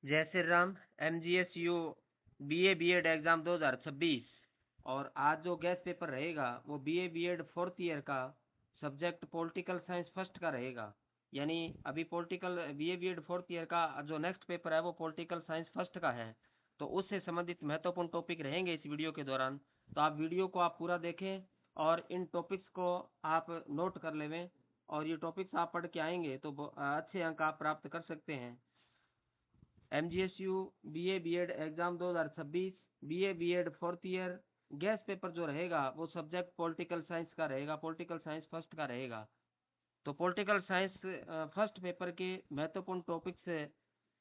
जय Shri Ram. MGSU BA BEd exam 2026 और आज जो गेस्ट पेपर रहेगा वो BA BEd फोर्थ ईयर का सब्जेक्ट पॉलिटिकल साइंस फर्स्ट का रहेगा। यानी अभी political BA BEd fourth year का जो नेक्स्ट पेपर है वो पॉलिटिकल साइंस फर्स्ट का है। तो उससे संबंधित महत्वपूर्ण टॉपिक रहेंगे इस वीडियो के दौरान। तो आप वीडियो को आप पूरा देखें और इन टॉपिक्स को आप नोट कर लेवें और ये टॉपिक्स आप पढ़ के आएंगे तो अच्छे अंक आप प्राप्त कर सकते हैं। MGSU BA BEd exam 2026 BA BEd fourth year gas paper जो रहेगा वो सब्जेक्ट पॉलिटिकल साइंस का रहेगा, पॉलिटिकल साइंस फर्स्ट का रहेगा। तो पॉलिटिकल साइंस फर्स्ट पेपर के महत्वपूर्ण टॉपिक्स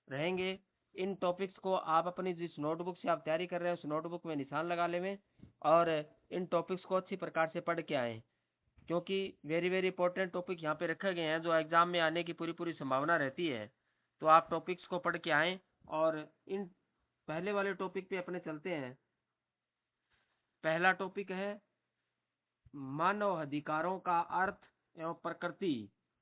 रहेंगे। इन टॉपिक्स को आप अपनी जिस नोटबुक से आप तैयारी कर रहे हैं उस नोटबुक में निशान लगा लेवें और इन टॉपिक्स को अच्छी प्रकार से पढ़ के आएँ, क्योंकि वेरी वेरी इंपॉर्टेंट टॉपिक यहाँ पे रखे गए हैं जो एग्जाम में आने की पूरी पूरी संभावना रहती है। तो आप टॉपिक्स को पढ़ के आएँ और इन पहले वाले टॉपिक पे अपने चलते हैं। पहला टॉपिक है मानव अधिकारों का अर्थ एवं प्रकृति।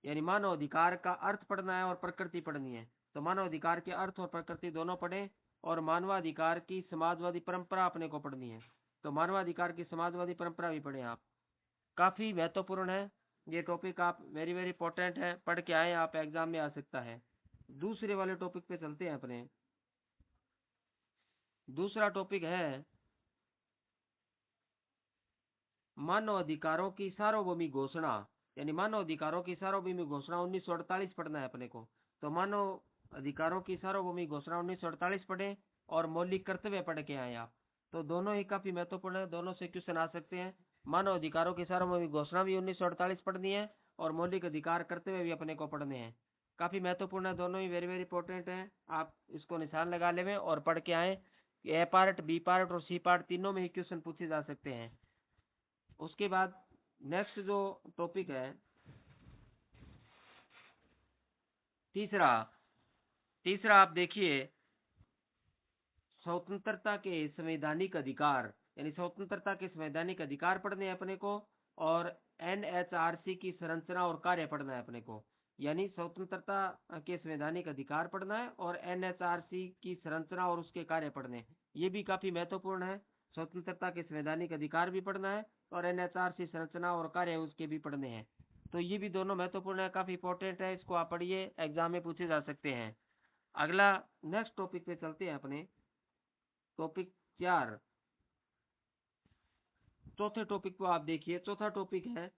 यानी मानव अधिकार का अर्थ पढ़ना है और प्रकृति पढ़नी है। तो मानव अधिकार के अर्थ और प्रकृति दोनों पढ़ें और मानवाधिकार की समाजवादी परंपरा अपने को पढ़नी है। तो मानवाधिकार की समाजवादी परंपरा भी पढ़ें आप, काफी महत्वपूर्ण है ये टॉपिक। आप वेरी वेरी इंपॉर्टेंट है, पढ़ के आए, आप एग्जाम में आ सकता है। दूसरे वाले टॉपिक पे चलते हैं अपने। दूसरा टॉपिक है मानव अधिकारों की सार्वभौमिक घोषणा। यानी मानव अधिकारों की सार्वभौमिक घोषणा 1948 पढ़ना है अपने को। तो मानव अधिकारों की सार्वभौमिक घोषणा 1948 पढ़े और मौलिक कर्तव्य पढ़ के आए आप। तो दोनों ही काफी महत्वपूर्ण है, दोनों से क्वेश्चन आ सकते हैं। मानव अधिकारों की सार्वभौमिक घोषणा भी 1948 पढ़नी है और मौलिक अधिकार कर्तव्य भी अपने को पढ़ने हैं। काफी महत्वपूर्ण है, दोनों ही वेरी वेरी इंपॉर्टेंट है। आप इसको निशान लगा लेवे और पढ़ के आए। ए पार्ट, बी पार्ट और सी पार्ट तीनों में ही क्वेश्चन पूछे जा सकते हैं। उसके बाद नेक्स्ट जो टॉपिक है तीसरा तीसरा आप देखिए स्वतंत्रता के संवैधानिक अधिकार। यानी स्वतंत्रता के संवैधानिक अधिकार पढ़ने हैं अपने को और NHRC की संरचना और कार्य पढ़ना है अपने को। यानी स्वतंत्रता के संवैधानिक अधिकार पढ़ना है और NHRC की संरचना और उसके कार्य पढ़ने, ये भी काफी महत्वपूर्ण है। स्वतंत्रता के संवैधानिक अधिकार भी पढ़ना है और NHRC संरचना और कार्य उसके भी पढ़ने हैं। तो ये भी दोनों महत्वपूर्ण है, काफी इंपॉर्टेंट है, इसको आप पढ़िए, एग्जाम में पूछे जा सकते हैं। अगला नेक्स्ट टॉपिक पे चलते हैं अपने। टॉपिक 4, चौथे टॉपिक को आप देखिए। चौथा टॉपिक है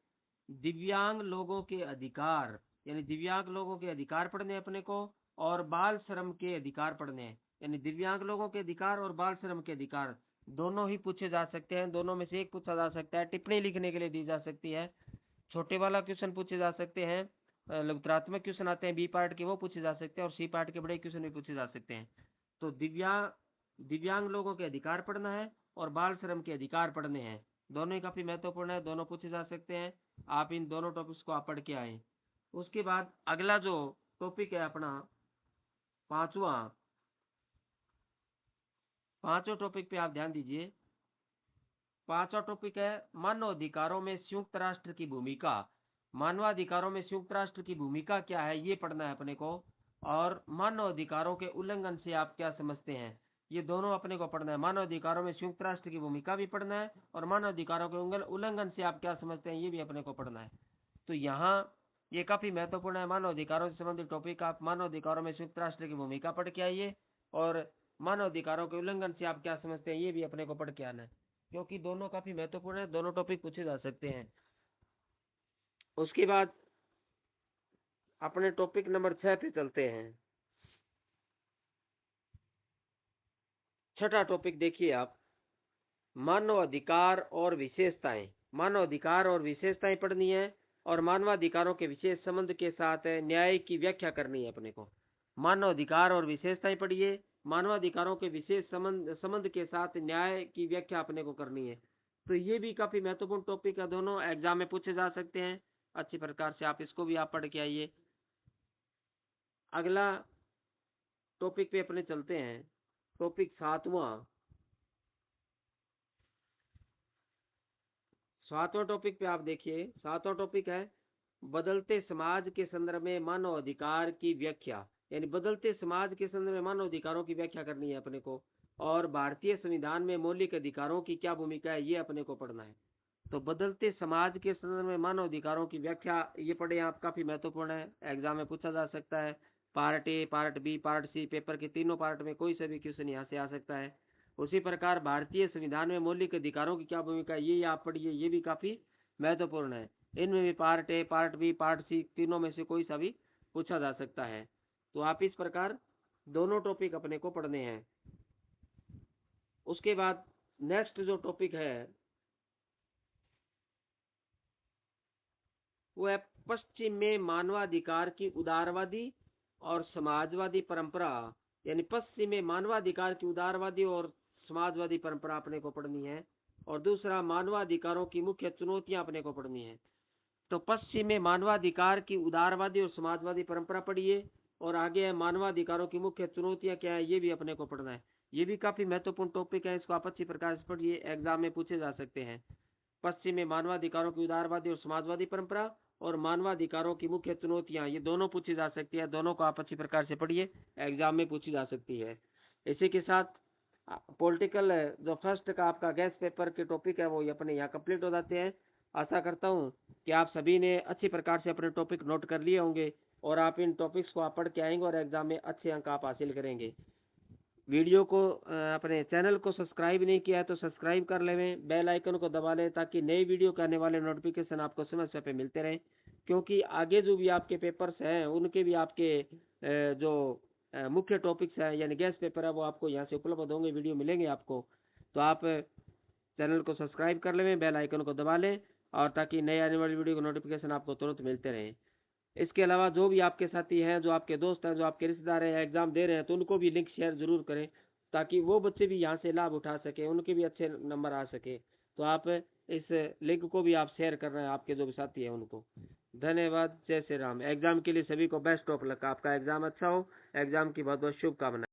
दिव्यांग लोगों के अधिकार। यानी दिव्यांग लोगों के अधिकार पढ़ने अपने को और बाल श्रम के अधिकार पढ़ने हैं। यानी दिव्यांग लोगों के अधिकार और बाल श्रम के अधिकार दोनों ही पूछे जा सकते हैं, दोनों में से एक पूछा जा सकता है, टिप्पणी लिखने के लिए दी जा सकती है। छोटे वाला क्वेश्चन पूछे जा सकते हैं, लघुत्रात्मक क्वेश्चन आते हैं बी पार्ट के, वो पूछे जा सकते हैं और सी पार्ट के बड़े क्वेश्चन भी पूछे जा सकते हैं। तो दिव्यांग लोगों के अधिकार पढ़ना है और बाल श्रम के अधिकार पढ़ने हैं, दोनों ही काफी महत्वपूर्ण है, दोनों पूछे जा सकते हैं। आप इन दोनों टॉपिक्स को आप पढ़ के आए। उसके बाद अगला जो टॉपिक है अपना पांचवा टॉपिक पे आप ध्यान दीजिए। पांचवा टॉपिक है मानव अधिकारों में संयुक्त राष्ट्र की भूमिका। मानवाधिकारों में संयुक्त राष्ट्र की भूमिका क्या है ये पढ़ना है अपने को और मानव अधिकारों के उल्लंघन से आप क्या समझते हैं, ये दोनों अपने को पढ़ना है। मानव अधिकारों में संयुक्त राष्ट्र की भूमिका भी पढ़ना है और मानव अधिकारों के उल्लंघन से आप क्या समझते हैं ये भी अपने को पढ़ना है। तो यहाँ ये काफी महत्वपूर्ण है, मानव अधिकारों से संबंधित टॉपिक। आप मानव अधिकारों में संयुक्त राष्ट्र की भूमिका पढ़ के आइए और मानव अधिकारों के उल्लंघन से आप क्या समझते हैं ये भी अपने को पढ़ के आना है, क्योंकि दोनों काफी महत्वपूर्ण है, दोनों टॉपिक पूछे जा सकते हैं। उसके बाद अपने टॉपिक नंबर 6 पे चलते हैं। छठा टॉपिक देखिए आप, मानव अधिकार और विशेषताएं। मानव अधिकार और विशेषताएं पढ़नी है और मानवाधिकारों के विशेष संबंध के साथ न्याय की व्याख्या करनी है अपने को। मानव अधिकार और विशेषताएं पढ़िए, मानवाधिकारों के विशेष संबंध के साथ न्याय की व्याख्या अपने को करनी है। तो ये भी काफी महत्वपूर्ण टॉपिक है, दोनों एग्जाम में पूछे जा सकते हैं अच्छी प्रकार से, आप इसको भी आप पढ़ के आइए। अगला टॉपिक पे अपने चलते हैं। टॉपिक सातवां टॉपिक पे आप देखिए। सातवां टॉपिक है बदलते समाज के संदर्भ में मानव अधिकार की व्याख्या। यानी बदलते समाज के संदर्भ में मानव अधिकारों की व्याख्या करनी है अपने को, और भारतीय संविधान में मौलिक अधिकारों की क्या भूमिका है ये अपने को पढ़ना है। तो बदलते समाज के संदर्भ में मानव अधिकारों की व्याख्या ये पढ़े आप, काफी महत्वपूर्ण है, एग्जाम में पूछा जा सकता है। Part A, part B, part C, paper के तीनों पार्ट में कोई सा भी क्वेश्चन यहाँ से आ सकता है। उसी प्रकार भारतीय संविधान में मौलिक अधिकारों की क्या भूमिका है ये आप पढ़िए, ये भी काफी महत्वपूर्ण है। इनमें भी part A, part B, part C, तीनों में से कोई सा भी पूछा जा सकता है। तो आप इस प्रकार दोनों टॉपिक अपने को पढ़ने हैं। उसके बाद नेक्स्ट जो टॉपिक है वो है पश्चिम में मानवाधिकार की उदारवादी और समाजवादी परंपरा। यानी पश्चिम में मानवाधिकार की उदारवादी और समाजवादी परंपरा अपने को पढ़नी है। और दूसरा मानवाधिकारों की मुख्य चुनौतियां अपने को पढ़नी है। तो पश्चिम में मानवाधिकार की उदारवादी और समाजवादी परंपरा पढ़िए, और आगे है मानवाधिकारों की मुख्य चुनौतियां क्या है ये भी अपने को पढ़ना है। ये भी काफी महत्वपूर्ण टॉपिक है, इसको आप अच्छी प्रकार से पढ़िए, एग्जाम में पूछे जा सकते हैं। पश्चिम में मानवाधिकारों की उदारवादी और समाजवादी परंपरा और मानवाधिकारों की मुख्य चुनौतियां, ये दोनों पूछी जा सकती है, दोनों को आप अच्छी प्रकार से पढ़िए, एग्जाम में पूछी जा सकती है। इसी के साथ पॉलिटिकल जो फर्स्ट का आपका गैस पेपर के टॉपिक है वो अपने यहाँ कंप्लीट हो जाते हैं। आशा करता हूँ कि आप सभी ने अच्छी प्रकार से अपने टॉपिक नोट कर लिए होंगे और आप इन टॉपिक्स को आप पढ़ के आएंगे और एग्जाम में अच्छे अंक आप हासिल करेंगे। वीडियो को अपने चैनल को सब्सक्राइब नहीं किया है तो सब्सक्राइब कर लें, बेल आइकन को दबा लें ताकि नई वीडियो के आने वाले नोटिफिकेशन आपको समय समय पे मिलते रहें। क्योंकि आगे जो भी आपके पेपर्स हैं उनके भी आपके जो मुख्य टॉपिक्स हैं यानी गैस पेपर है वो आपको यहाँ से उपलब्ध होंगे, वीडियो मिलेंगे आपको। तो आप चैनल को सब्सक्राइब कर लें, बेल आइकन को दबा लें, और ताकि नए आने वाली वीडियो का नोटिफिकेशन आपको तुरंत मिलते रहें। इसके अलावा जो भी आपके साथी हैं, जो आपके दोस्त हैं, जो आपके रिश्तेदार हैं, एग्जाम दे रहे हैं, तो उनको भी लिंक शेयर जरूर करें ताकि वो बच्चे भी यहाँ से लाभ उठा सके, उनके भी अच्छे नंबर आ सके। तो आप इस लिंक को भी आप शेयर कर रहे हैं आपके जो भी साथी हैं उनको। धन्यवाद। जय श्री राम। एग्जाम के लिए सभी को बेस्ट ऑफ लक, आपका एग्जाम अच्छा हो, एग्जाम की बहुत बहुत शुभकामनाएं।